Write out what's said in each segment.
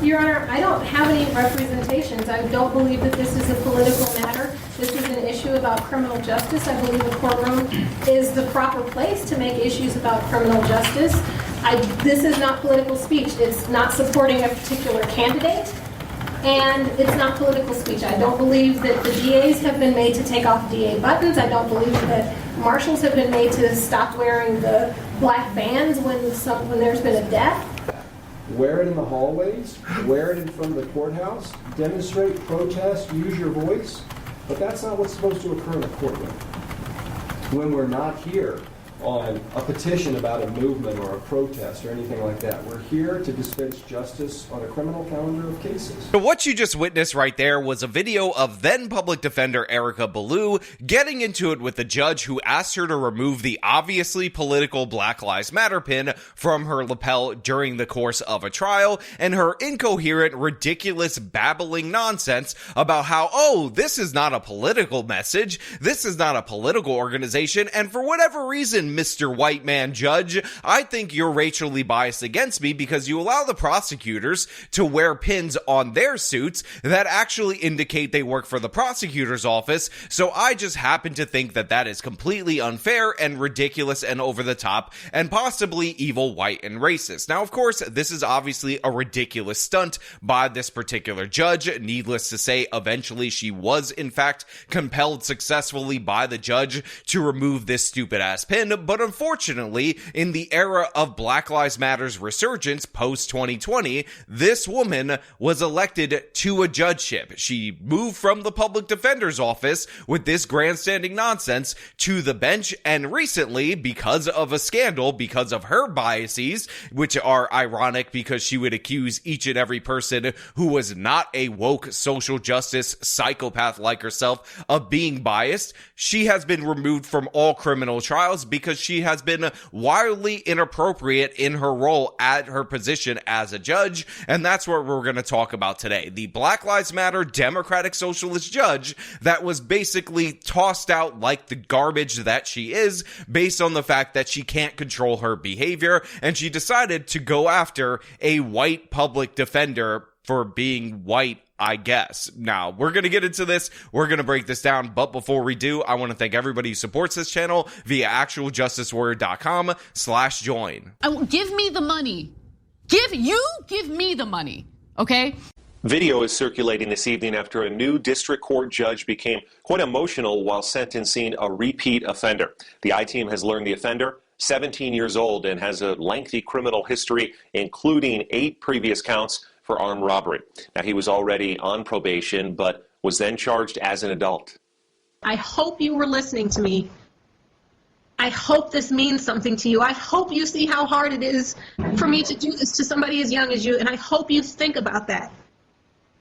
Your Honor, I don't have any representations. I don't believe that this is a political matter. This is an issue about criminal justice. I believe the courtroom is the proper place to make issues about criminal justice. This is not political speech. It's not supporting a particular candidate, and it's not political speech. I don't believe that the DAs have been made to take off DA buttons. I don't believe that marshals have been made to stop wearing the black bands when there's been a death. Wear it in the hallways, wear it in front of the courthouse, demonstrate, protest, use your voice, but that's not what's supposed to occur in a courtroom. When we're not here on a petition about a movement or a protest or anything like that. We're here to dispense justice on a criminal calendar of cases. So what you just witnessed right there was a video of then public defender Erika Ballou getting into it with the judge who asked her to remove the obviously political Black Lives Matter pin from her lapel during the course of a trial, and her incoherent, ridiculous, babbling nonsense about how, oh, this is not a political message, this is not a political organization, and for whatever reason, Mr. White Man Judge, I think you're racially biased against me because you allow the prosecutors to wear pins on their suits that actually indicate they work for the prosecutor's office, so I just happen to think that that is completely unfair and ridiculous and over the top and possibly evil, white, and racist. Now, of course, this is obviously a ridiculous stunt by this particular judge. Needless to say, eventually she was, in fact, compelled successfully by the judge to remove this stupid-ass pin, but unfortunately, in the era of Black Lives Matter's resurgence post-2020, this woman was elected to a judgeship. She moved from the public defender's office with this grandstanding nonsense to the bench, and recently, because of a scandal, because of her biases, which are ironic because she would accuse each and every person who was not a woke social justice psychopath like herself of being biased, she has been removed from all criminal trials because she has been wildly inappropriate in her role at her position as a judge, and that's what we're going to talk about today. The Black Lives Matter Democratic Socialist judge that was basically tossed out like the garbage that she is based on the fact that she can't control her behavior, and she decided to go after a white public defender for being white, I guess. Now, we're going to get into this. We're going to break this down. But before we do, I want to thank everybody who supports this channel via actualjusticewarrior.com/join. Give me the money. Give me the money. Okay? Video is circulating this evening after a new district court judge became quite emotional while sentencing a repeat offender. The I-Team has learned the offender, 17 years old, and has a lengthy criminal history, including 8 previous counts for armed robbery. Now, he was already on probation, but was then charged as an adult. I hope you were listening to me. I hope this means something to you. I hope you see how hard it is for me to do this to somebody as young as you, and I hope you think about that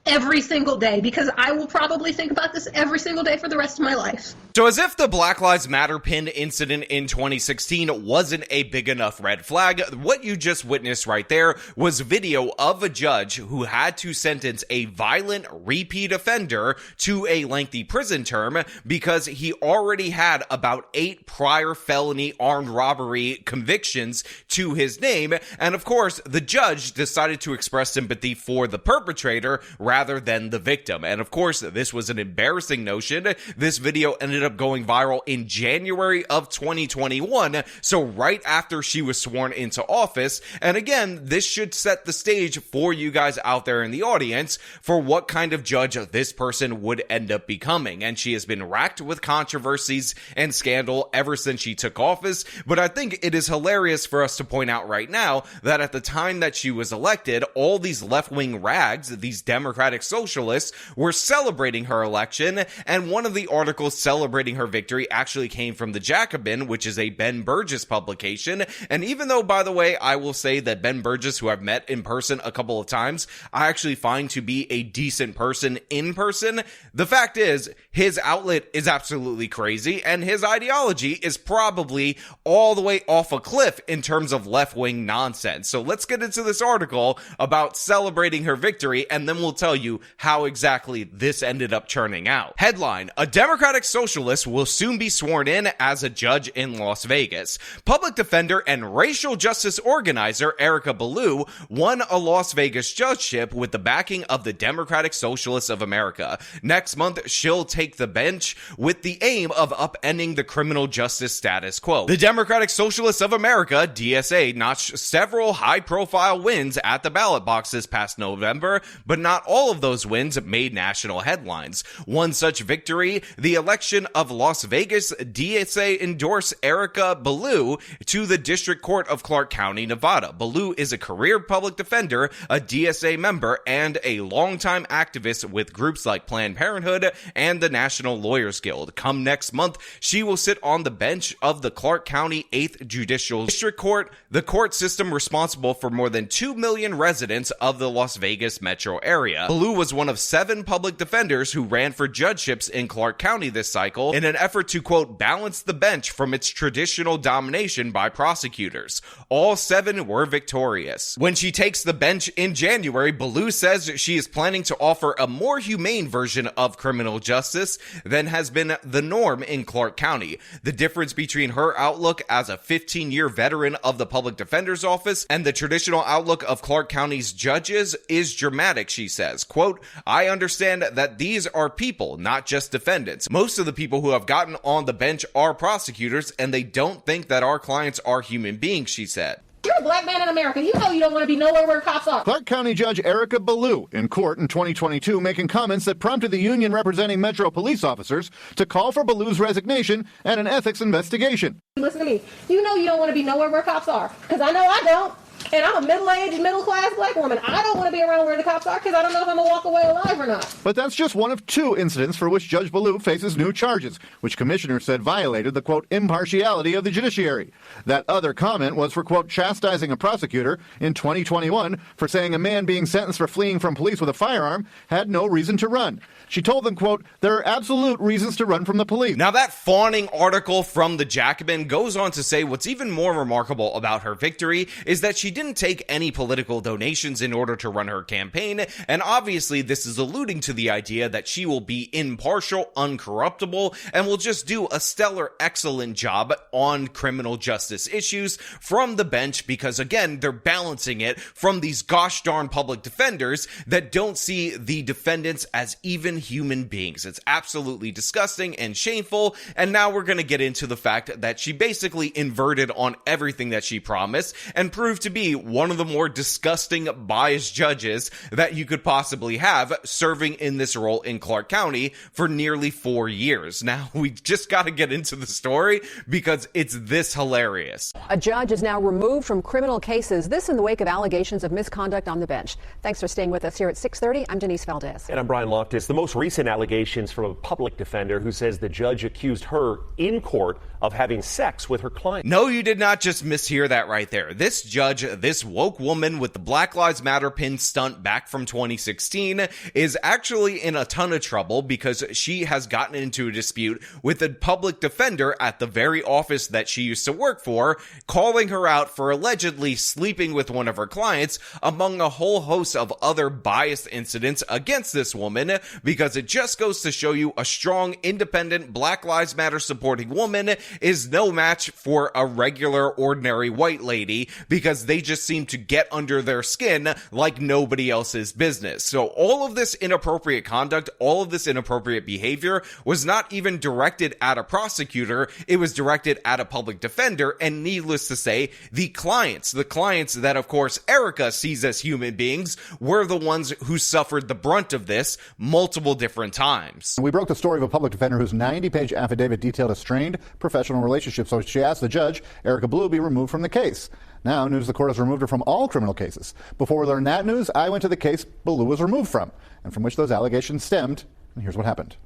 every single day, because I will probably think about this every single day for the rest of my life. So as if the Black Lives Matter pin incident in 2016 wasn't a big enough red flag, what you just witnessed right there was video of a judge who had to sentence a violent repeat offender to a lengthy prison term because he already had about 8 prior felony armed robbery convictions to his name. And of course, the judge decided to express sympathy for the perpetrator rather than the victim. And of course, this was an embarrassing notion. This video ended up going viral in January of 2021, so right after she was sworn into office. And again, this should set the stage for you guys out there in the audience for what kind of judge this person would end up becoming. And she has been racked with controversies and scandal ever since she took office. But I think it is hilarious for us to point out right now that at the time that she was elected, all these left-wing rags, these Democratic socialists, were celebrating her election, and one of the articles celebrating her victory actually came from the Jacobin, which is a Ben Burgess publication. And even though, by the way, I will say that Ben Burgess, who I've met in person a couple of times, I actually find to be a decent person in person, the fact is, his outlet is absolutely crazy, and his ideology is probably all the way off a cliff in terms of left-wing nonsense. So let's get into this article about celebrating her victory, and then we'll tell tell you how exactly this ended up turning out. Headline: a Democratic socialist will soon be sworn in as a judge in Las Vegas. Public defender and racial justice organizer Erika Ballou won a Las Vegas judgeship with the backing of the Democratic Socialists of America. Next month, she'll take the bench with the aim of upending the criminal justice status quo. The Democratic Socialists of America, DSA, notched several high-profile wins at the ballot box this past November, but not all of those wins made national headlines. One such victory, the election of Las Vegas, DSA endorsed Judge Ballou to the District Court of Clark County, Nevada. Ballou is a career public defender, a DSA member, and a longtime activist with groups like Planned Parenthood and the National Lawyers Guild. Come next month, she will sit on the bench of the Clark County 8th Judicial District Court, the court system responsible for more than 2 million residents of the Las Vegas metro area. Ballou was one of 7 public defenders who ran for judgeships in Clark County this cycle in an effort to, quote, balance the bench from its traditional domination by prosecutors. All 7 were victorious. When she takes the bench in January, Ballou says she is planning to offer a more humane version of criminal justice than has been the norm in Clark County. The difference between her outlook as a 15-year veteran of the public defender's office and the traditional outlook of Clark County's judges is dramatic, she says. Quote, I understand that these are people, not just defendants. Most of the people who have gotten on the bench are prosecutors, and they don't think that our clients are human beings, she said. You're a black man in America. You know you don't want to be nowhere where cops are. Clark County Judge Erika Ballou in court in 2022 making comments that prompted the union representing Metro police officers to call for Ballou's resignation and an ethics investigation. Listen to me. You know you don't want to be nowhere where cops are, because I know I don't. And I'm a middle-aged, middle-class black woman. I don't want to be around where the cops are because I don't know if I'm going to walk away alive or not. But that's just one of 2 incidents for which Judge Ballou faces new charges, which commissioners said violated the, quote, impartiality of the judiciary. That other comment was for, quote, chastising a prosecutor in 2021 for saying a man being sentenced for fleeing from police with a firearm had no reason to run. She told them, quote, there are absolute reasons to run from the police. Now that fawning article from the Jacobin goes on to say what's even more remarkable about her victory is that she didn't take any political donations in order to run her campaign, and obviously this is alluding to the idea that she will be impartial, uncorruptible, and will just do a stellar, excellent job on criminal justice issues from the bench because, again, they're balancing it from these gosh darn public defenders that don't see the defendants as even human beings. It's absolutely disgusting and shameful, and now we're going to get into the fact that she basically inverted on everything that she promised and proved to be one of the more disgusting, biased judges that you could possibly have serving in this role in Clark County for nearly 4 years. Now, we just got to get into the story because it's this hilarious. A judge is now removed from criminal cases, this in the wake of allegations of misconduct on the bench. Thanks for staying with us here at 6:30. I'm Denise Valdez. And I'm Brian Loftus. The most recent allegations from a public defender who says the judge accused her in court of having sex with her client. No, you did not just mishear that right there. This judge, this woke woman with the Black Lives Matter pin stunt back from 2016, is actually in a ton of trouble because she has gotten into a dispute with a public defender at the very office that she used to work for, calling her out for allegedly sleeping with one of her clients, among a whole host of other biased incidents against this woman, because it just goes to show you a strong, independent, Black Lives Matter supporting woman is no match for a regular, ordinary white lady, because they just seem to get under their skin like nobody else's business. So all of this inappropriate conduct, all of this inappropriate behavior was not even directed at a prosecutor, it was directed at a public defender, and needless to say, the clients that of course Erika sees as human beings were the ones who suffered the brunt of this multiple different times. We broke the story of a public defender whose 90-page affidavit detailed a strained professional relationship, so she asked the judge, Erika Ballou, be removed from the case. Now, news the court has removed her from all criminal cases. Before we learned that news, I went to the case Ballou was removed from, and from which those allegations stemmed, and here's what happened.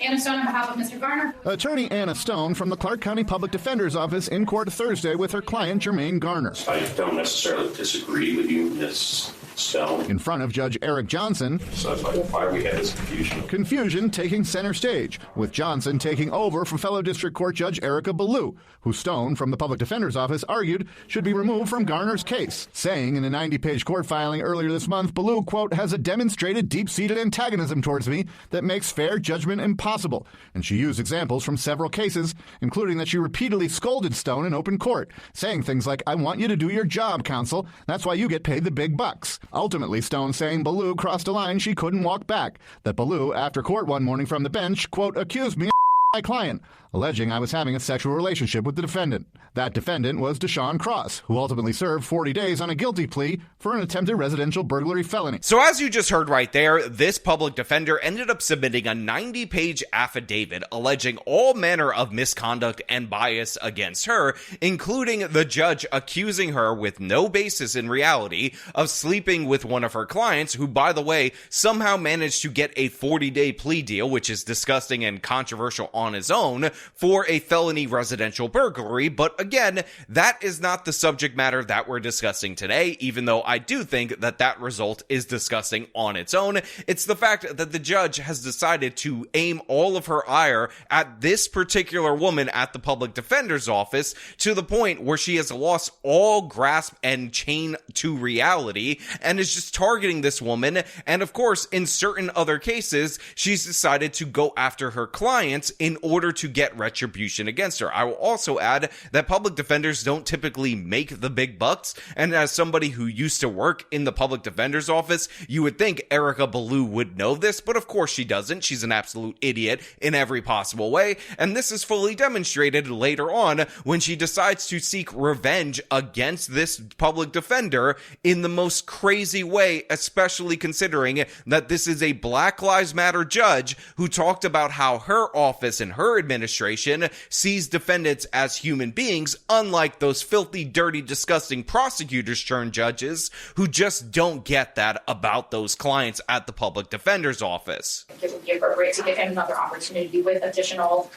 Anna Stone on behalf of Mr. Garner. Attorney Anna Stone from the Clark County Public Defender's Office in court Thursday with her client, Jermaine Garner. I don't necessarily disagree with you, Ms. Stone. In front of Judge Eric Johnson, So that's like why we had this confusion. confusion taking center stage, with Johnson taking over for fellow District Court Judge Erika Ballou, who Stone from the Public Defender's Office argued should be removed from Garner's case, saying in a 90-page court filing earlier this month, Ballou, quote, has a demonstrated deep-seated antagonism towards me that makes fair judgment impossible. And she used examples from several cases, including that she repeatedly scolded Stone in open court, saying things like, I want you to do your job, counsel. That's why you get paid the big bucks. Ultimately, Stone saying Ballou crossed a line she couldn't walk back. That Ballou, after court one morning from the bench, quote, accused me of my client, alleging I was having a sexual relationship with the defendant. That defendant was Deshaun Cross, who ultimately served 40 days on a guilty plea for an attempted residential burglary felony. So as you just heard right there, this public defender ended up submitting a 90-page affidavit alleging all manner of misconduct and bias against her, including the judge accusing her with no basis in reality of sleeping with one of her clients, who, by the way, somehow managed to get a 40-day plea deal, which is disgusting and controversial on its own, for a felony residential burglary. But again, that is not the subject matter that we're discussing today, even though I do think that that result is disgusting on its own. It's the fact that the judge has decided to aim all of her ire at this particular woman at the public defender's office, to the point where she has lost all grasp and chain to reality and is just targeting this woman. And of course, in certain other cases, she's decided to go after her clients in order to get retribution against her. I will also add that public defenders don't typically make the big bucks, and as somebody who used to work in the public defender's office, you would think Erika Ballou would know this, but of course she doesn't. She's an absolute idiot in every possible way, and this is fully demonstrated later on when she decides to seek revenge against this public defender in the most crazy way, especially considering that this is a Black Lives Matter judge who talked about how her office and her administration sees defendants as human beings, unlike those filthy, dirty, disgusting prosecutors turned judges who just don't get that about those clients at the public defender's office. It would be appropriate to give him another opportunity with additional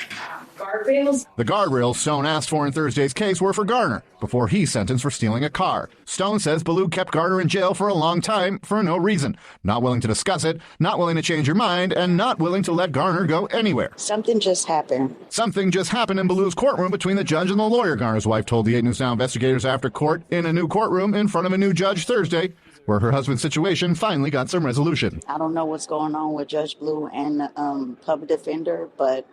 guardrails. The guardrails Stone asked for in Thursday's case were for Garner, before he's sentenced for stealing a car. Stone says Ballou kept Garner in jail for a long time for no reason, not willing to discuss it, not willing to change her mind, and not willing to let Garner go anywhere. Something just happened. Something just happened in Ballou's courtroom between the judge and the lawyer, Garner's wife told the 8 News Now investigators after court in a new courtroom in front of a new judge Thursday, where her husband's situation finally got some resolution. I don't know what's going on with Judge Ballou and the public defender, but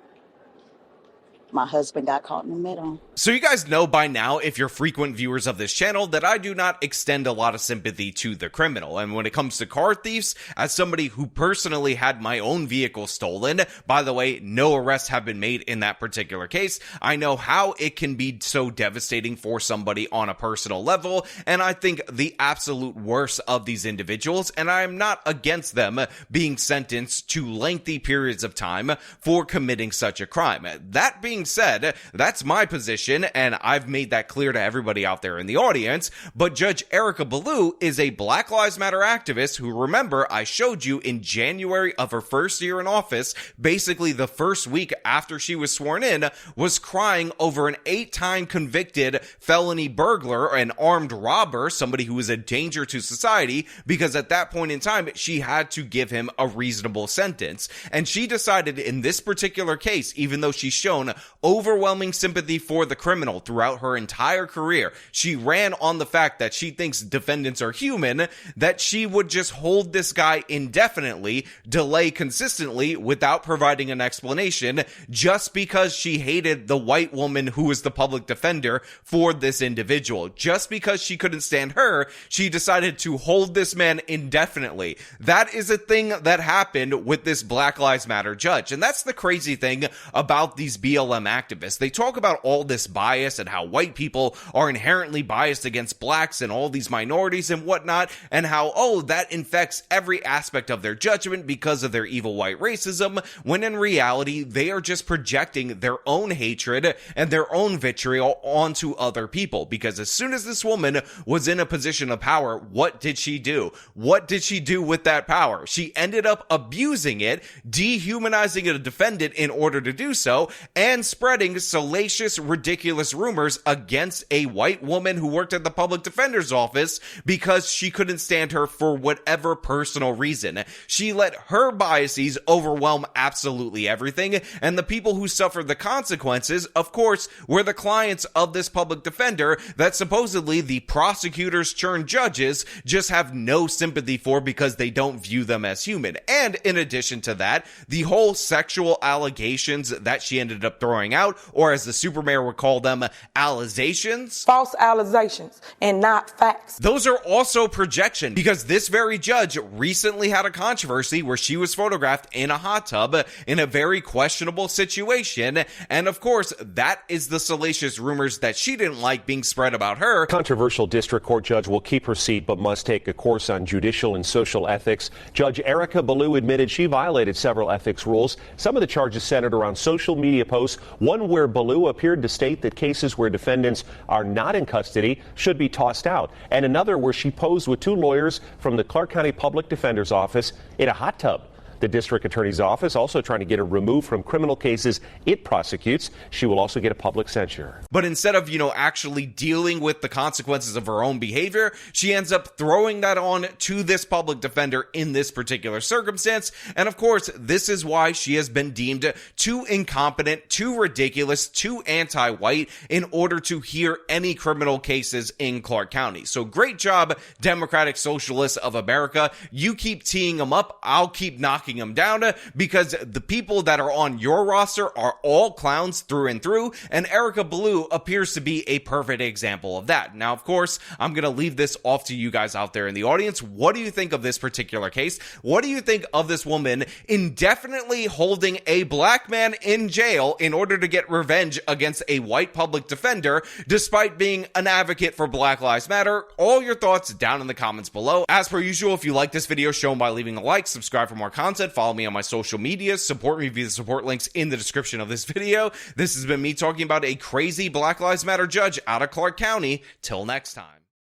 my husband got caught in the middle. So you guys know by now, if you're frequent viewers of this channel, that I do not extend a lot of sympathy to the criminal. And when it comes to car thieves, as somebody who personally had my own vehicle stolen, by the way, no arrests have been made in that particular case, I know how it can be so devastating for somebody on a personal level. And I think the absolute worst of these individuals, and I am not against them being sentenced to lengthy periods of time for committing such a crime. That being said, that's my position, and I've made that clear to everybody out there in the audience, but Judge Erika Ballou is a Black Lives Matter activist who, remember, I showed you in January of her first year in office, basically the first week after she was sworn in, was crying over an 8-time convicted felony burglar, an armed robber, somebody who was a danger to society, because at that point in time, she had to give him a reasonable sentence. And she decided in this particular case, even though she's shown overwhelming sympathy for the criminal throughout her entire career, she ran on the fact that she thinks defendants are human, that she would just hold this guy indefinitely, delay consistently without providing an explanation, just because she hated the white woman who was the public defender for this individual. Just because she couldn't stand her, she decided to hold this man indefinitely. That is a thing that happened with this Black Lives Matter judge. And that's the crazy thing about these BLM activists. They talk about all this bias and how white people are inherently biased against blacks and all these minorities and whatnot, and how, oh, that infects every aspect of their judgment because of their evil white racism, when in reality, they are just projecting their own hatred and their own vitriol onto other people. Because as soon as this woman was in a position of power, what did she do? What did she do with that power? She ended up abusing it, dehumanizing a defendant in order to do so, and spreading salacious, ridiculous rumors against a white woman who worked at the public defender's office because she couldn't stand her for whatever personal reason. She let her biases overwhelm absolutely everything, and the people who suffered the consequences, of course, were the clients of this public defender that supposedly the prosecutors turned judges just have no sympathy for because they don't view them as human. And in addition to that, the whole sexual allegations that she ended up throwing out, or as the super mayor would call them, alizations. False allegations and not facts. Those are also projection, because this very judge recently had a controversy where she was photographed in a hot tub in a very questionable situation. And of course, that is the salacious rumors that she didn't like being spread about her. Controversial district court judge will keep her seat but must take a course on judicial and social ethics. Judge Erika Ballou admitted she violated several ethics rules. Some of the charges centered around social media posts, one where Ballou appeared to state that cases where defendants are not in custody should be tossed out, and another where she posed with two lawyers from the Clark County Public Defender's Office in a hot tub. The district attorney's office also trying to get her removed from criminal cases it prosecutes. She will also get a public censure. But instead of, actually dealing with the consequences of her own behavior, she ends up throwing that on to this public defender in this particular circumstance. And of course, this is why she has been deemed too incompetent, too ridiculous, too anti-white in order to hear any criminal cases in Clark County. So great job, Democratic Socialists of America. You keep teeing them up. I'll keep knocking them down, because the people that are on your roster are all clowns through and through, and Erika Ballou appears to be a perfect example of that. Now, of course, I'm going to leave this off to you guys out there in the audience. What do you think of this particular case? What do you think of this woman indefinitely holding a black man in jail in order to get revenge against a white public defender, despite being an advocate for Black Lives Matter? All your thoughts down in the comments below. As per usual, if you like this video, show them by leaving a like, subscribe for more content, follow me on my social media, support me via the support links in the description of this video. This has been me talking about a crazy Black Lives Matter judge out of Clark County. Till next time.